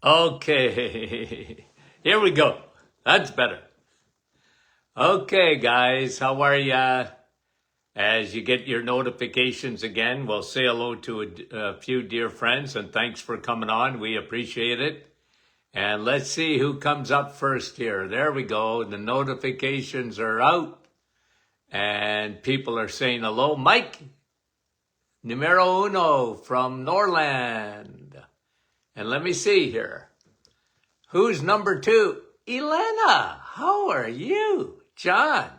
Okay, here we go. That's better. Okay, guys, how are ya? As you get your notifications again, we'll say hello to a few dear friends and thanks for coming on. We appreciate it. And let's see who comes up first here. There we go. The notifications are out and people are saying hello. Mike, numero uno from Norland. And let me see here. Who's number two? Elena, how are you? John,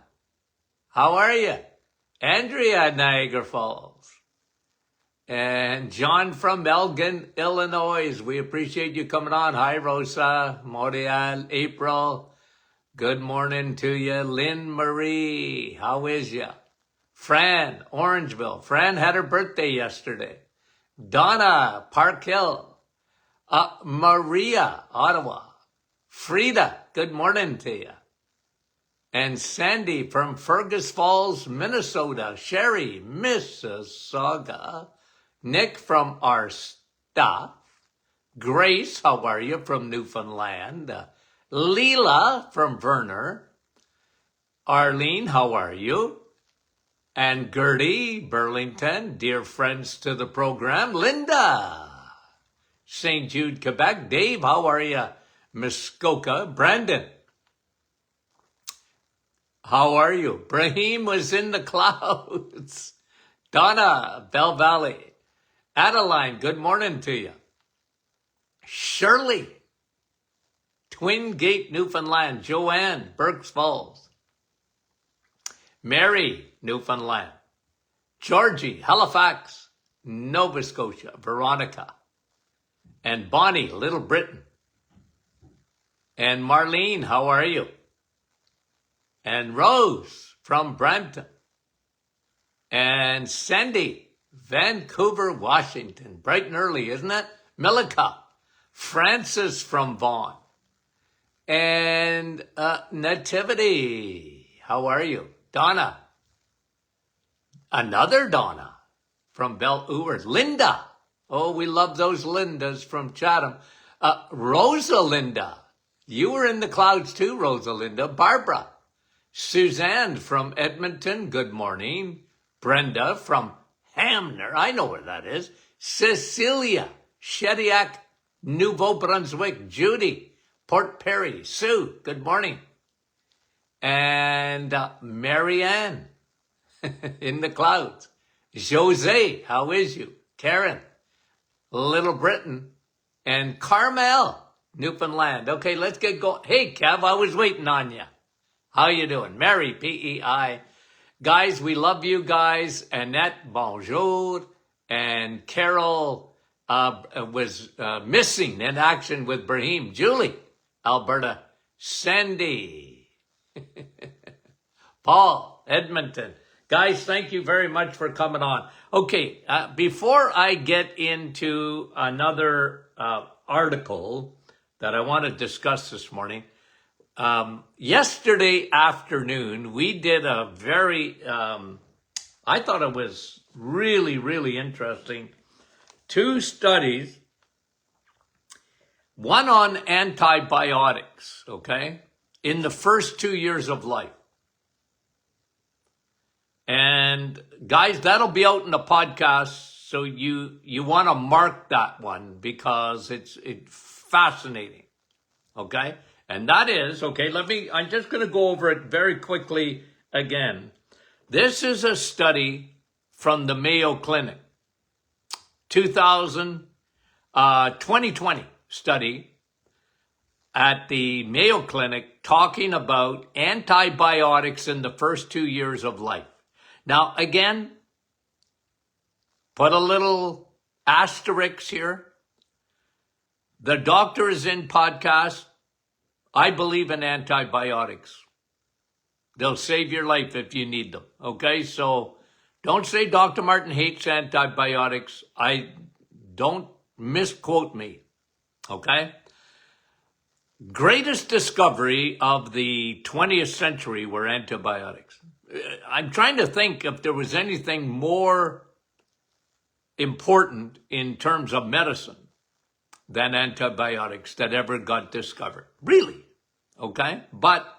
how are you? Andrea, Niagara Falls. And John from Elgin, Illinois. We appreciate you coming on. Hi, Rosa, Morial, April. Good morning to you. Lynn Marie, how is you? Fran, Orangeville. Fran had her birthday yesterday. Donna, Park Hill. Maria, Ottawa. Frida, good morning to you. And Sandy from Fergus Falls, Minnesota. Sherry, Mississauga. Nick from our staff. Grace, how are you, from Newfoundland. Leela from Verner. Arlene, how are you? And Gertie, Burlington, dear friends to the program. Linda, St. Jude, Quebec. Dave, how are you? Muskoka. Brandon, how are you? Brahim was in the clouds. Donna, Bell Valley. Adeline, good morning to you. Shirley, Twin Gate, Newfoundland. Joanne, Berks Falls. Mary, Newfoundland. Georgie, Halifax, Nova Scotia. Veronica. And Bonnie, Little Britain. And Marlene, how are you? And Rose from Brampton. And Sandy, Vancouver, Washington. Bright and early, isn't it? Millicott. Francis from Vaughan. And Nativity, how are you? Donna. Another Donna from Belle Hoover. Linda. Oh, we love those Lindas from Chatham. Rosalinda. You were in the clouds too, Rosalinda. Barbara. Suzanne from Edmonton, good morning. Brenda from Hamner, I know where that is. Cecilia, Shediac, Nouveau-Brunswick. Judy, Port Perry. Sue, good morning. And Marianne in the clouds. Jose, how is you? Karen, Little Britain. And Carmel, Newfoundland. Okay, let's get going. Hey, Kev, I was waiting on you. How you doing? Mary, P-E-I. Guys, we love you guys. Annette, bonjour. And Carol was missing in action with Brahim. Julie, Alberta. Sandy. Paul, Edmonton. Guys, thank you very much for coming on. Okay, before I get into another article that I want to discuss this morning, yesterday afternoon, we did a very, I thought it was really, really interesting. 2 studies, one on antibiotics, okay, in the first 2 years of life. And guys, that'll be out in the podcast, so you want to mark that one because it's fascinating, okay? And that is, okay, I'm just going to go over it very quickly again. This is a study from the Mayo Clinic, 2020 study at the Mayo Clinic talking about antibiotics in the first 2 years of life. Now, again, put a little asterisk here. The Doctor is in podcast. I believe in antibiotics. They'll save your life if you need them. Okay, so don't say Dr. Martin hates antibiotics. Don't misquote me. Okay? Greatest discovery of the 20th century were antibiotics. I'm trying to think if there was anything more important in terms of medicine than antibiotics that ever got discovered. Really. Okay? But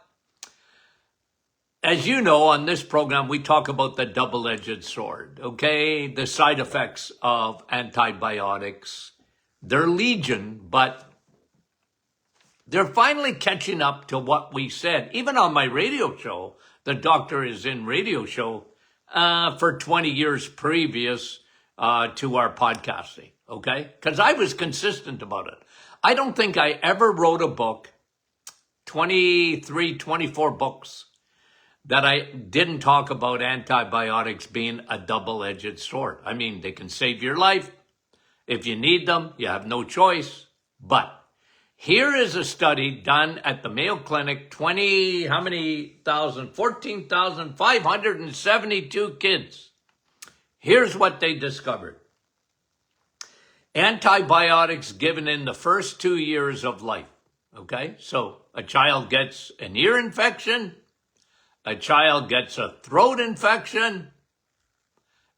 as you know, on this program, we talk about the double-edged sword, okay? The side effects of antibiotics. They're legion, but they're finally catching up to what we said. Even on my radio show, the Doctor is in radio show, for 20 years previous to our podcasting, okay? Because I was consistent about it. I don't think I ever wrote a book, 23, 24 books, that I didn't talk about antibiotics being a double-edged sword. I mean, they can save your life. If you need them, you have no choice. But here is a study done at the Mayo Clinic, 14,572 kids. Here's what they discovered. Antibiotics given in the first 2 years of life. Okay, so a child gets an ear infection, a child gets a throat infection,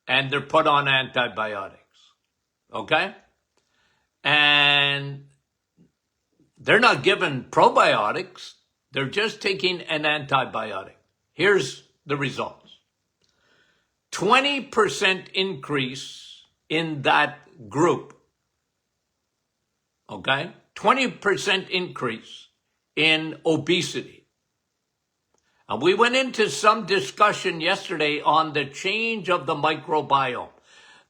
and they're put on antibiotics. Okay? And they're not given probiotics. They're just taking an antibiotic. Here's the results. 20% increase in that group. Okay? 20% increase in obesity. And we went into some discussion yesterday on the change of the microbiome.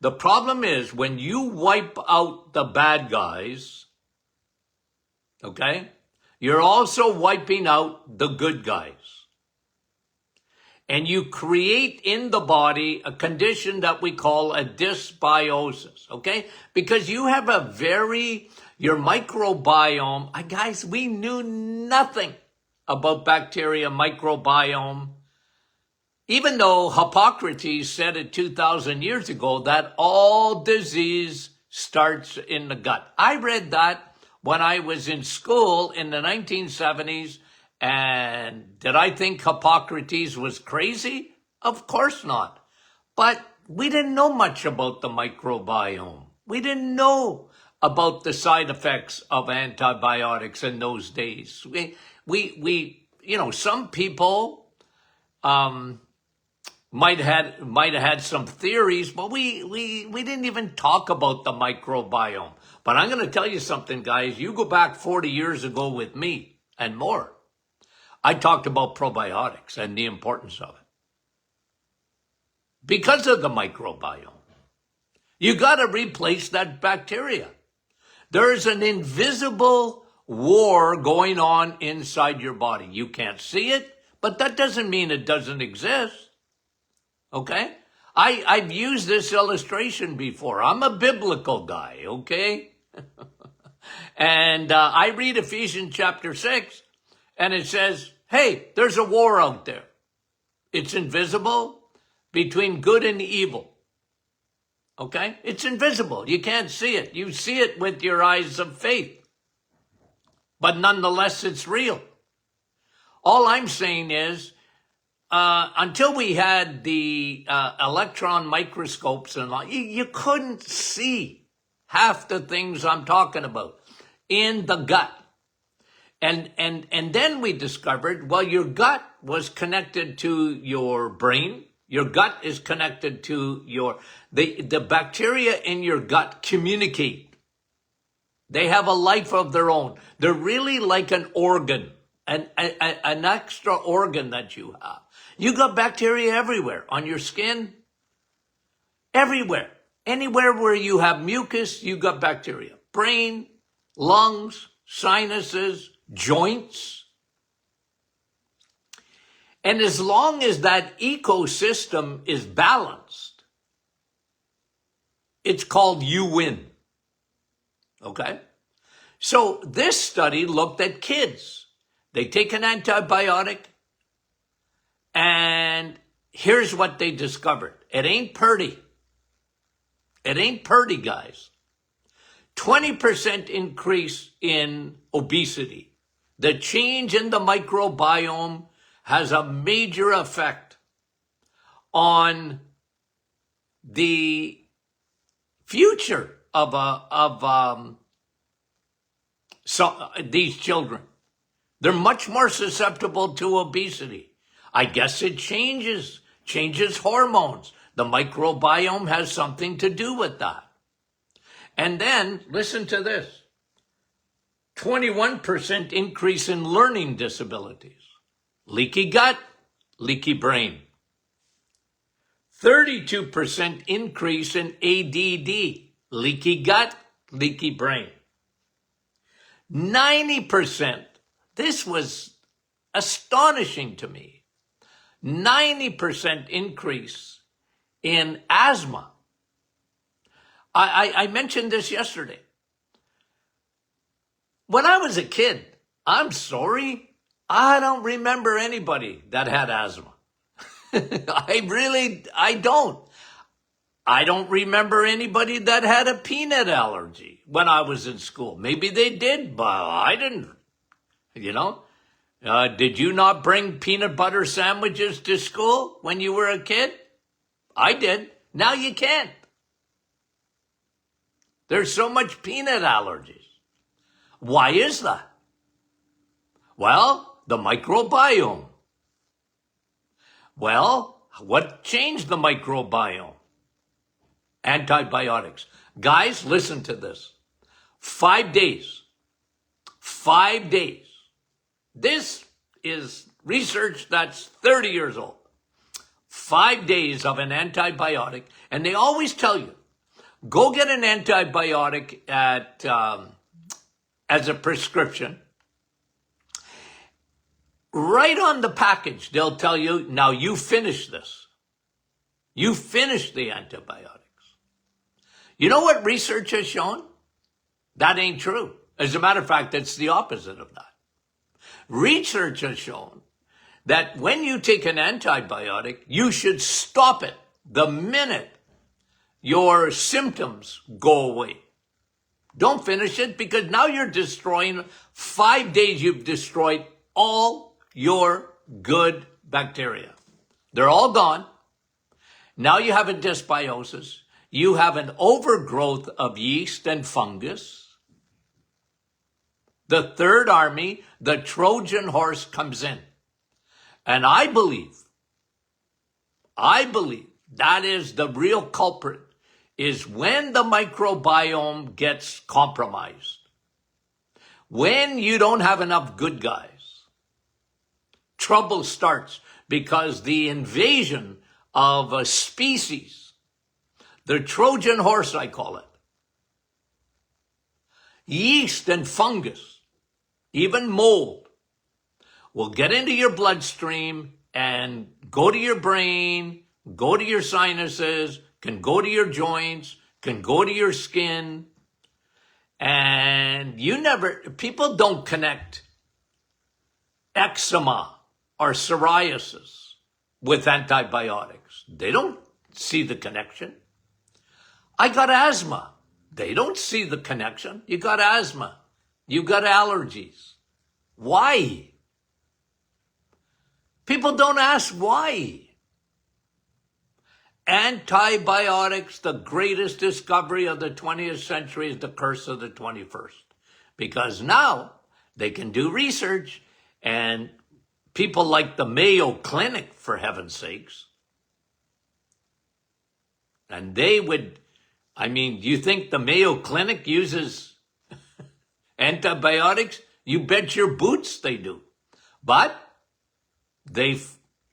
The problem is when you wipe out the bad guys, okay, you're also wiping out the good guys. And you create in the body a condition that we call a dysbiosis, okay? Because you have your microbiome, guys, we knew nothing about bacteria microbiome, even though Hippocrates said it 2,000 years ago that all disease starts in the gut. I read that when I was in school in the 1970s, and did I think Hippocrates was crazy? Of course not. But we didn't know much about the microbiome. We didn't know about the side effects of antibiotics in those days. We some people might have had some theories, but we didn't even talk about the microbiome. But I'm going to tell you something, guys. You go back 40 years ago with me and more. I talked about probiotics and the importance of it. Because of the microbiome. You got to replace that bacteria. There's an invisible war going on inside your body. You can't see it, but that doesn't mean it doesn't exist. Okay? I've used this illustration before. I'm a biblical guy, okay? And I read Ephesians chapter 6, and it says, hey, there's a war out there. It's invisible between good and evil. Okay? It's invisible. You can't see it. You see it with your eyes of faith. But nonetheless, it's real. All I'm saying is, until we had the electron microscopes and all, you couldn't see half the things I'm talking about in the gut. And then we discovered, well, your gut was connected to your brain. Your gut is connected to the bacteria in your gut communicate. They have a life of their own. They're really like an organ, an extra organ that you have. You got bacteria everywhere, on your skin, everywhere. Anywhere where you have mucus, you got bacteria. Brain, lungs, sinuses, joints. And as long as that ecosystem is balanced, it's called you win. Okay? So this study looked at kids. They take an antibiotic, and here's what they discovered. It ain't pretty. It ain't pretty, guys. 20% increase in obesity. The change in the microbiome has a major effect on the future of these children. They're much more susceptible to obesity. I guess it changes hormones. The microbiome has something to do with that. And then, listen to this, 21% increase in learning disabilities, leaky gut, leaky brain, 32% increase in ADD, leaky gut, leaky brain, 90%, this was astonishing to me, 90% increase in asthma. I mentioned this yesterday. When I was a kid, I'm sorry, I don't remember anybody that had asthma. I don't. I don't remember anybody that had a peanut allergy when I was in school. Maybe they did, but I didn't, you know. Did you not bring peanut butter sandwiches to school when you were a kid? I did. Now you can't. There's so much peanut allergies. Why is that? Well, the microbiome. Well, what changed the microbiome? Antibiotics. Guys, listen to this. 5 days. 5 days. This is research that's 30 years old. 5 days of an antibiotic, and they always tell you, go get an antibiotic as a prescription. Right on the package, they'll tell you, now you finish this. You finish the antibiotics. You know what research has shown? That ain't true. As a matter of fact, it's the opposite of that. Research has shown that when you take an antibiotic, you should stop it the minute your symptoms go away. Don't finish it, because now you're destroying, 5 days you've destroyed all your good bacteria. They're all gone. Now you have a dysbiosis. You have an overgrowth of yeast and fungus. The third army, the Trojan horse, comes in. And I believe that is the real culprit, is when the microbiome gets compromised. When you don't have enough good guys, trouble starts, because the invasion of a species, the Trojan horse, I call it, yeast and fungus, even mold, will get into your bloodstream and go to your brain, go to your sinuses, can go to your joints, can go to your skin. And people don't connect eczema or psoriasis with antibiotics. They don't see the connection. I got asthma. They don't see the connection. You got asthma. You got allergies. Why? People don't ask why. Antibiotics, the greatest discovery of the 20th century, is the curse of the 21st. Because now they can do research, and people like the Mayo Clinic, for heaven's sakes, and they would, do you think the Mayo Clinic uses antibiotics? You bet your boots they do. But they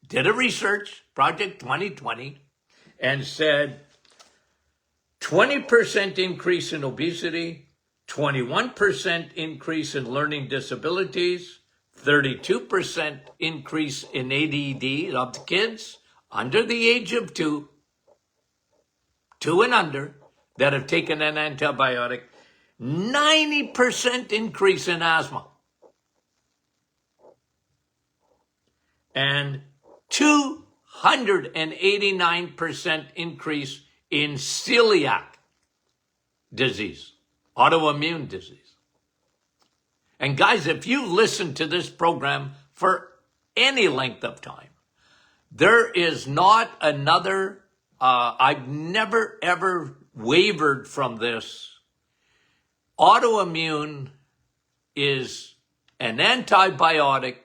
did a research, Project 2020, and said 20% increase in obesity, 21% increase in learning disabilities, 32% increase in ADD of the kids under the age of 2 and under, that have taken an antibiotic, 90% increase in asthma, and 289% increase in celiac disease, autoimmune disease. And guys, if you listen to this program for any length of time, there is not another, I've never ever wavered from this. Autoimmune is an antibiotic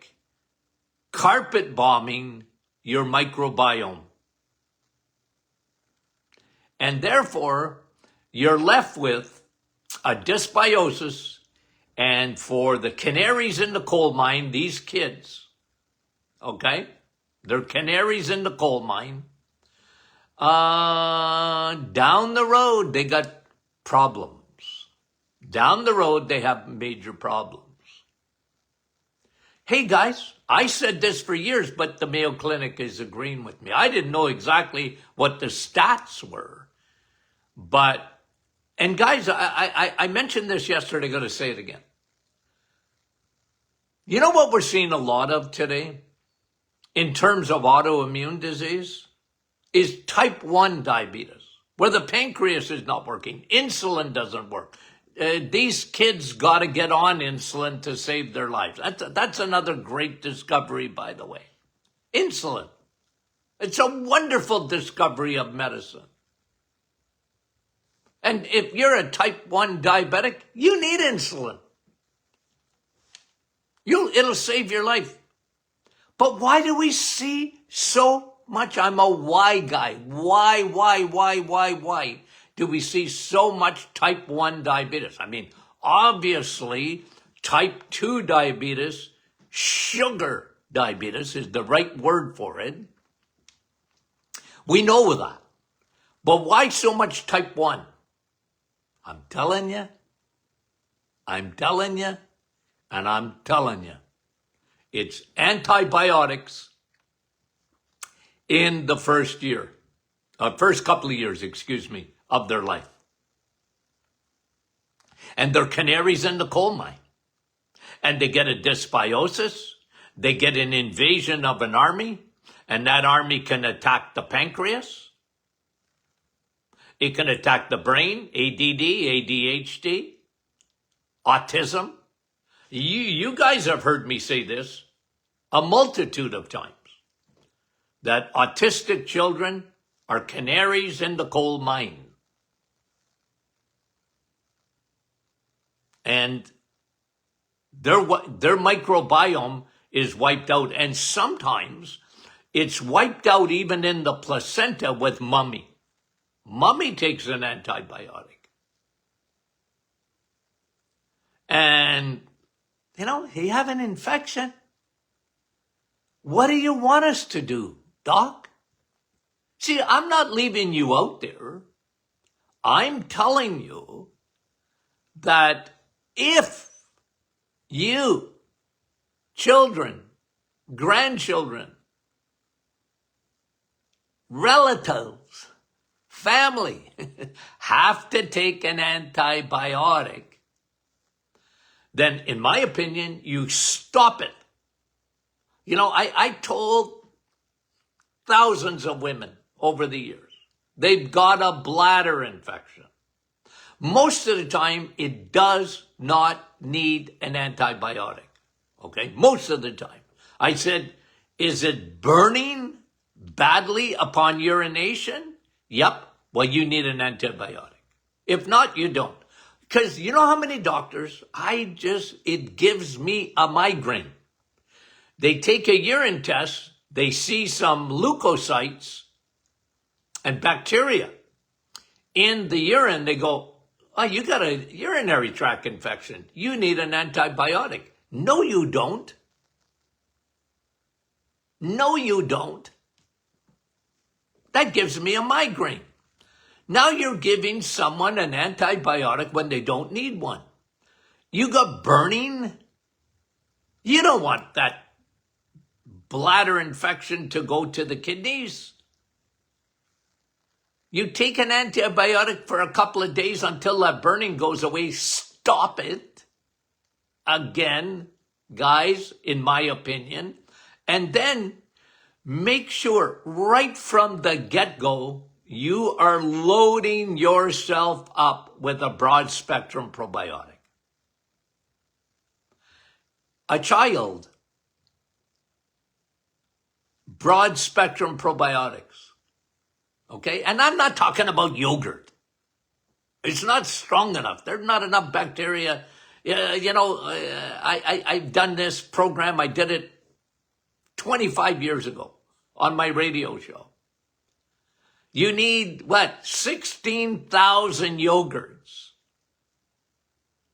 carpet bombing your microbiome. And therefore, you're left with a dysbiosis. And for the canaries in the coal mine, these kids, okay, they're canaries in the coal mine. Down the road, they got problems. Down the road, they have major problems. Hey guys, I said this for years, but the Mayo Clinic is agreeing with me. I didn't know exactly what the stats were. But, and guys, I mentioned this yesterday, I'm going to say it again. You know what we're seeing a lot of today in terms of autoimmune disease is type 1 diabetes, where the pancreas is not working. Insulin doesn't work. These kids got to get on insulin to save their lives. That's another great discovery, by the way. Insulin. It's a wonderful discovery of medicine. And if you're a type 1 diabetic, you need insulin. It'll save your life. But why do we see so much? I'm a why guy. Why do we see so much type 1 diabetes? I mean, obviously, type 2 diabetes, sugar diabetes is the right word for it. We know that. But why so much type 1? I'm telling you, and I'm telling you, it's antibiotics in the first couple of years, of their life. And they're canaries in the coal mine. And they get a dysbiosis, they get an invasion of an army, and that army can attack the pancreas. It can attack the brain, ADD, ADHD, autism. You guys have heard me say this a multitude of times, that autistic children are canaries in the coal mine. And their microbiome is wiped out. And sometimes it's wiped out even in the placenta with mummy. Mummy takes an antibiotic. And, you have an infection. What do you want us to do, Doc? See, I'm not leaving you out there. I'm telling you that if you, children, grandchildren, relatives, family, have to take an antibiotic, then in my opinion, you stop it. I told thousands of women over the years, they've got a bladder infection. Most of the time, it does not need an antibiotic. Okay? Most of the time. I said, is it burning badly upon urination? Yep. Well, you need an antibiotic. If not, you don't. Because you know how many doctors, it gives me a migraine. They take a urine test, they see some leukocytes and bacteria in the urine. They go, oh, you got a urinary tract infection. You need an antibiotic. No, you don't. No, you don't. That gives me a migraine. Now you're giving someone an antibiotic when they don't need one. You got burning. You don't want that bladder infection to go to the kidneys. You take an antibiotic for a couple of days until that burning goes away. Stop it. Again, guys, in my opinion. And then make sure right from the get-go, you are loading yourself up with a broad spectrum probiotic. A child, broad spectrum probiotics. Okay? And I'm not talking about yogurt. It's not strong enough. There's not enough bacteria Yeah, I've done this program. I did it 25 years ago on my radio show. You need, 16,000 yogurts.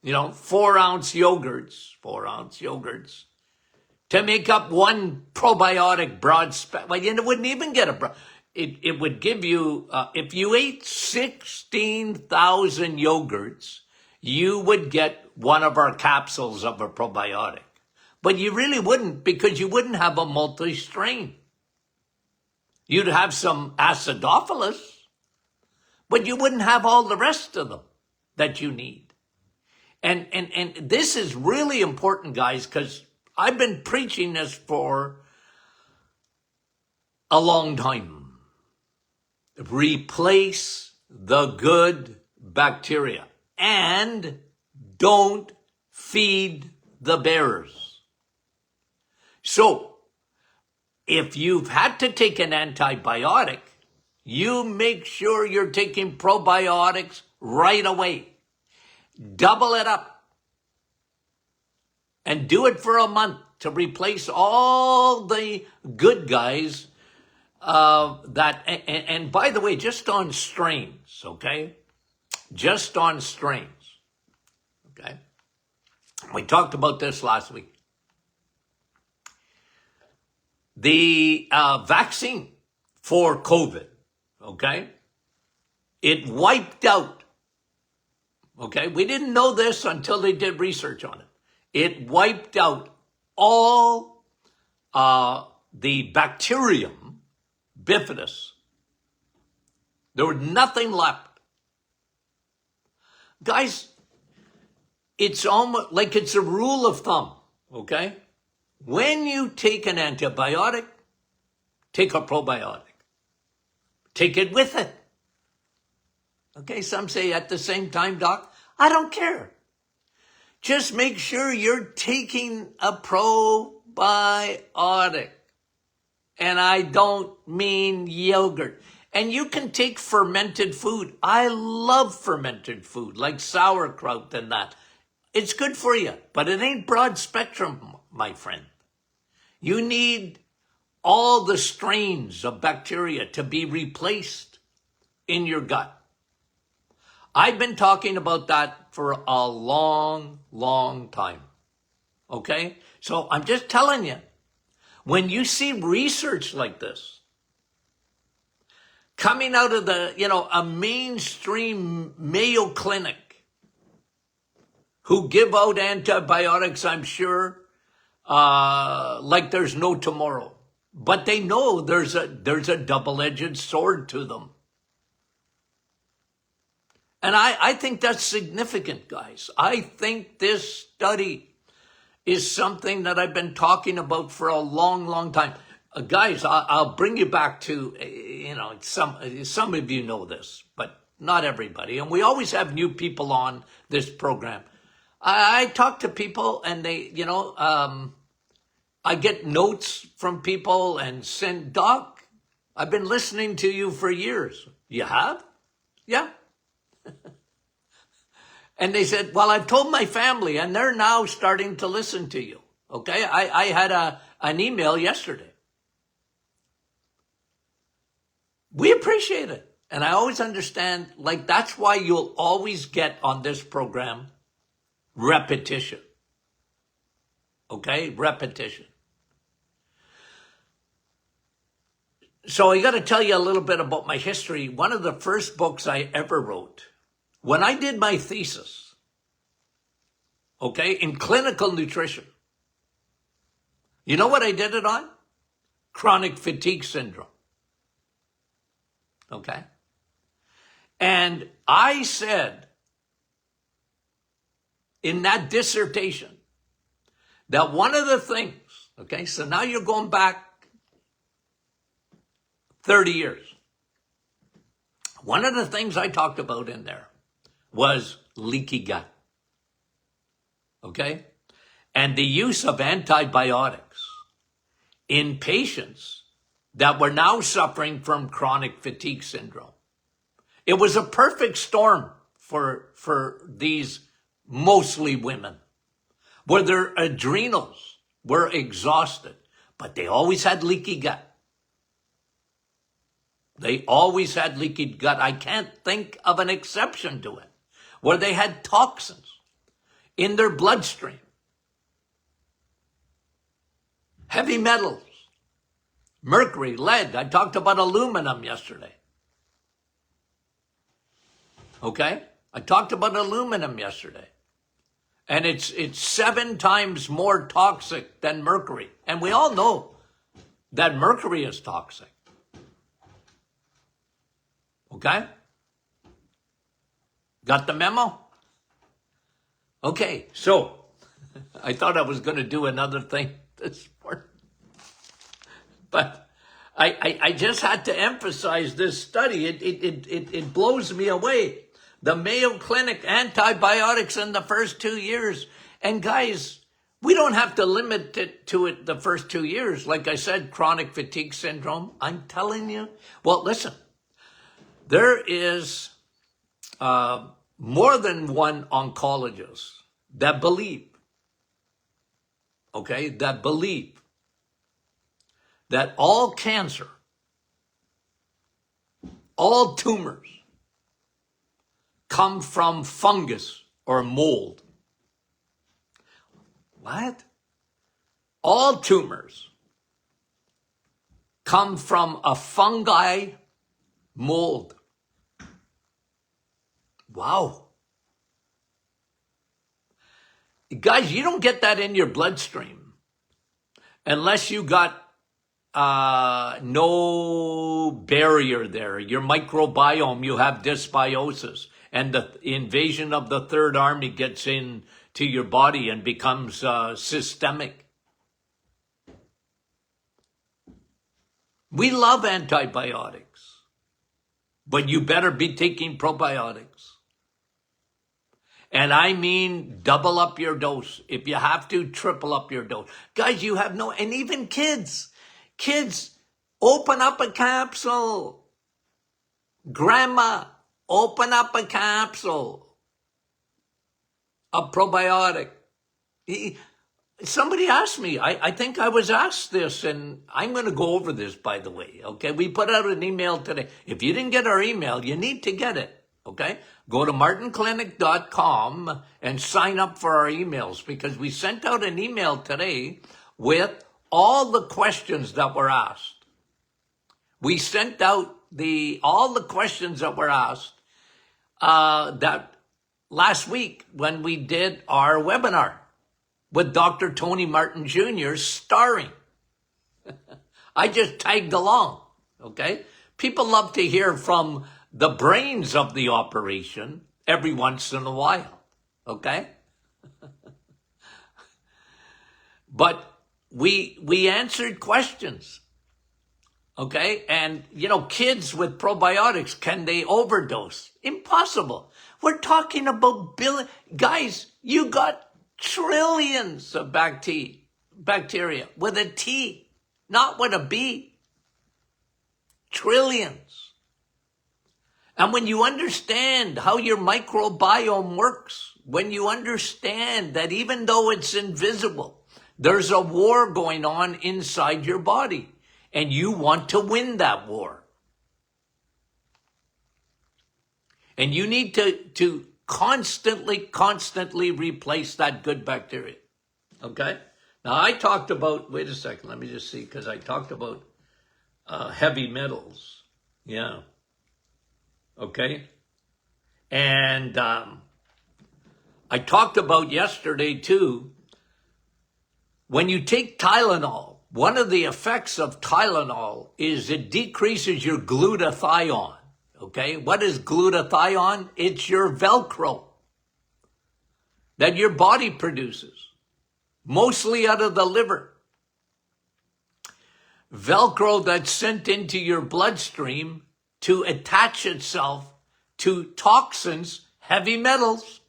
4-ounce yogurts to make up one probiotic broad spectrum. Well, you wouldn't even get it would give you, if you ate 16,000 yogurts, you would get one of our capsules of a probiotic. But you really wouldn't, because you wouldn't have a multi-strain. You'd have some acidophilus, but you wouldn't have all the rest of them that you need. And this is really important, guys, because I've been preaching this for a long time. Replace the good bacteria and don't feed the bears. So, if you've had to take an antibiotic, you make sure you're taking probiotics right away. Double it up. And do it for a month to replace all the good guys and by the way, just on strains, okay? Just on strains, okay? We talked about this last week. The vaccine for COVID, okay? It wiped out, okay? We didn't know this until they did research on it. It wiped out all the bacterium, bifidus. There was nothing left. Guys, it's almost like it's a rule of thumb, okay? When you take an antibiotic, take a probiotic. Take it with it. Okay, some say at the same time, Doc, I don't care. Just make sure you're taking a probiotic. And I don't mean yogurt. And you can take fermented food. I love fermented food, like sauerkraut and that. It's good for you, but it ain't broad spectrum, my friend. You need all the strains of bacteria to be replaced in your gut. I've been talking about that for a long, long time. Okay? So I'm just telling you, when you see research like this coming out of a mainstream Mayo Clinic who give out antibiotics, I'm sure, like there's no tomorrow. But they know there's a double-edged sword to them. And I think that's significant, guys. I think this study is something that I've been talking about for a long, long time. Guys, I'll bring you back to, some of you know this, but not everybody. And we always have new people on this program. I talk to people and they, I get notes from people and send, Doc, I've been listening to you for years. You have? Yeah. And they said, well, I've told my family and they're now starting to listen to you. Okay. I had an email yesterday. We appreciate it. And I always understand, that's why you'll always get on this program repetition. Okay. Repetition. So I got to tell you a little bit about my history. One of the first books I ever wrote, when I did my thesis, okay, in clinical nutrition, you know what I did it on? Chronic fatigue syndrome. Okay. And I said in that dissertation that one of the things, okay, so now you're going back 30 years. One of the things I talked about in there was leaky gut. Okay? And the use of antibiotics in patients that were now suffering from chronic fatigue syndrome. It was a perfect storm for these mostly women, where their adrenals were exhausted, but they always had leaky gut. They always had leaky gut. I can't think of an exception to it, where they had toxins in their bloodstream, heavy metals, mercury, lead. I talked about aluminum yesterday. Okay? I talked about aluminum yesterday. And it's 7 times more toxic than mercury. And we all know that mercury is toxic. Okay? Got the memo? Okay, so I thought I was going to do another thing this morning. But I just had to emphasize this study. It blows me away. The Mayo Clinic, antibiotics in the first 2 years. And guys, we don't have to limit it to the first 2 years. Like I said, chronic fatigue syndrome. I'm telling you. Well, listen, there is more than one oncologist that believe, that all cancer, all tumors come from fungus or mold. What? All tumors come from a fungi mold. Wow. Guys, you don't get that in your bloodstream unless you got no barrier there. Your microbiome, you have dysbiosis, and the invasion of the Third Army gets into your body and becomes systemic. We love antibiotics, but you better be taking probiotics. And I mean, double up your dose. If you have to, triple up your dose. Guys, you have no, and even kids, open up a capsule. Grandma, open up a capsule. A probiotic. Somebody asked me, I think I was asked this, and I'm going to go over this, by the way, okay? We put out an email today. If you didn't get our email, you need to get it, okay? Go to martinclinic.com and sign up for our emails, because we sent out an email today with all the questions that were asked. We sent out all the questions that were asked that last week when we did our webinar with Dr. Tony Martin Jr. starring. I just tagged along, okay? People love to hear from the brains of the operation every once in a while, okay? But we answered questions, okay? And, kids with probiotics, can they overdose? Impossible. We're talking about billion. Guys, you got trillions of bacteria with a T, not with a B. Trillions. And when you understand how your microbiome works, when you understand that even though it's invisible, there's a war going on inside your body, and you want to win that war. And you need to constantly replace that good bacteria. Okay? Now, I talked about, wait a second, let me just see, because I talked about heavy metals. Yeah. Okay? And I talked about yesterday, too, when you take Tylenol, one of the effects of Tylenol is it decreases your glutathione. Okay, what is glutathione? It's your Velcro that your body produces, mostly out of the liver. Velcro that's sent into your bloodstream to attach itself to toxins, heavy metals,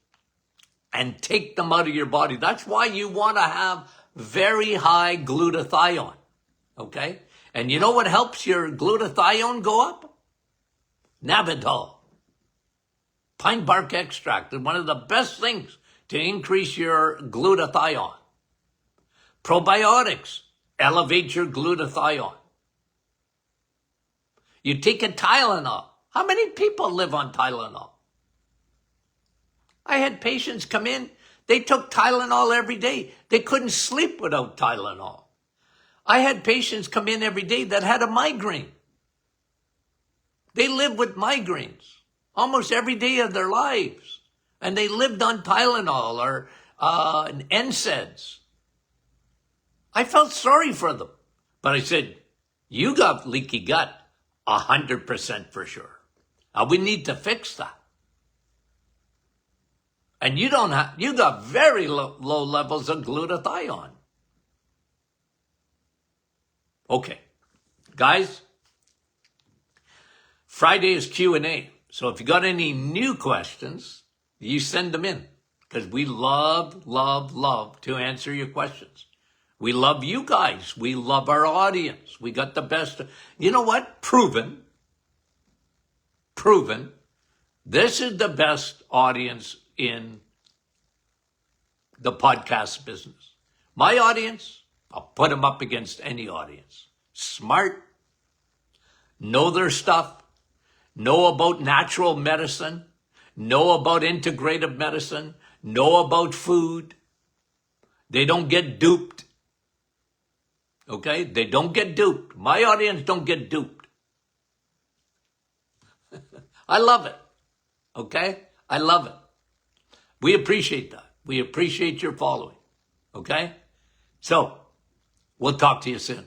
and take them out of your body. That's why you want to have very high glutathione, okay? And you know what helps your glutathione go up? Navidol, pine bark extract, is one of the best things to increase your glutathione. Probiotics elevate your glutathione. You take a Tylenol. How many people live on Tylenol? I had patients come in, they took Tylenol every day. They couldn't sleep without Tylenol. I had patients come in every day that had a migraine. They lived with migraines almost every day of their lives. And they lived on Tylenol or NSAIDs. I felt sorry for them. But I said, you got leaky gut 100% for sure. We need to fix that. And you got very low levels of glutathione. Okay, guys, Friday is Q&A. So if you got any new questions, you send them in because we love to answer your questions. We love you guys. We love our audience. We got the best. You know what? Proven. This is the best audience in the podcast business. My audience, I'll put them up against any audience. Smart, know their stuff, know about natural medicine, know about integrative medicine, know about food. They don't get duped. Okay? They don't get duped. My audience don't get duped. I love it. Okay? I love it. We appreciate that. We appreciate your following. Okay? So, we'll talk to you soon.